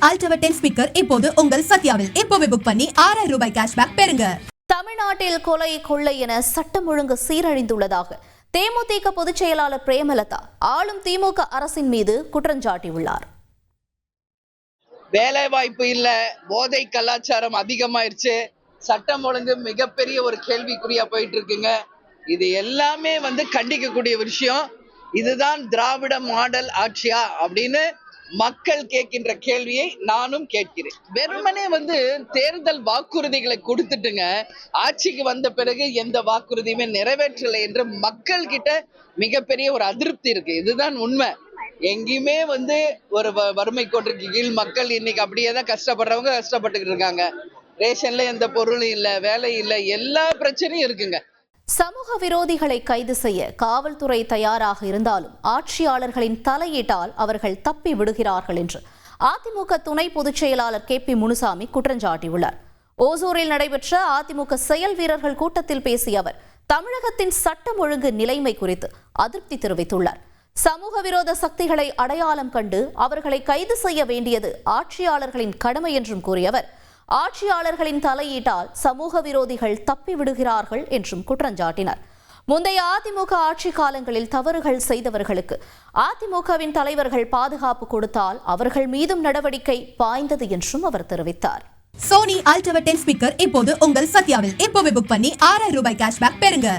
Ultra 10 speaker இப்போது உங்கள் சத்யாவில் இப்போவே புக் பண்ணி 6000 ரூபாய் கேஷ்பேக் பெறுங்க. தமிழ்நாட்டில் கொலை கொள்ளை என சட்டம் ஒழுங்கு சீரழிந்துள்ளதாக தேமுதிக பொதுச் செயலாளர் பிரேமலதா ஆளும் திமுக அரசின் மீது குற்றஞ்சாட்டியுள்ளார். வேலை வாய்ப்பு இல்ல, போதை கலாச்சாரம் அதிகமாயிருச்சு, சட்டம் ஒழுங்கு மிகப்பெரிய ஒரு கேள்விக்குறியா போயிட்டு இருக்குங்க. இது எல்லாமே கண்டிக்கக்கூடிய விஷயம். இதுதான் திராவிட மாடல் ஆட்சியா அப்படின்னு மக்கள் கேட்கின்ற கேள்வியை நானும் கேட்கிறேன். வெறுமனே தேர்தல் வாக்குறுதிகளை கொடுத்துட்டுங்க, ஆட்சிக்கு வந்த பிறகு எந்த வாக்குறுதியுமே நிறைவேற்றலை என்று மக்கள் கிட்ட மிகப்பெரிய ஒரு அதிருப்தி இருக்கு. இதுதான் உண்மை. எங்கேயுமே ஒரு வறுமை கோட்டிற்கு கீழ் மக்கள் இன்னைக்கு அப்படியே தான் கஷ்டப்படுறவங்க கஷ்டப்பட்டுக்கிட்டு இருக்காங்க. ரேஷன்ல எந்த பொருளும் இல்லை, வேலை இல்லை, எல்லா பிரச்சனையும் இருக்குங்க. சமூக விரோதிகளை கைது செய்ய காவல்துறை தயாராக இருந்தாலும் ஆட்சியாளர்களின் தலையீட்டால் அவர்கள் தப்பி விடுகிறார்கள் என்று அதிமுக துணை பொதுச் செயலாளர் KP முனுசாமி குற்றஞ்சாட்டியுள்ளார். ஓசூரில் நடைபெற்ற அதிமுக செயல் வீரர்கள் கூட்டத்தில் பேசிய அவர் தமிழகத்தின் சட்டம் ஒழுங்கு நிலைமை குறித்து அதிருப்தி தெரிவித்துள்ளார். சமூக விரோத சக்திகளை அடையாளம் கண்டு அவர்களை கைது செய்ய வேண்டியது ஆட்சியாளர்களின் கடமை என்றும் கூறிய அவர் ஆட்சியாளர்களின் தலையீட்டால் சமூக விரோதிகள் தப்பி விடுகிறார்கள் என்றும் குற்றஞ்சாட்டினார். முந்தைய அதிமுக ஆட்சி காலங்களில் தவறுகள் செய்தவர்களுக்கு அதிமுகவின் தலைவர்கள் பாதுகாப்பு கொடுத்தால் அவர்கள் மீதும் நடவடிக்கை பாய்ந்தது என்றும் அவர் தெரிவித்தார். சோனி Ultra 10 ஸ்பீக்கர் இப்போது உங்கள் சத்யாவில் இப்போவே புக் பண்ணி 6000 ரூபாய் கேஷ்பேக் பெறுங்க.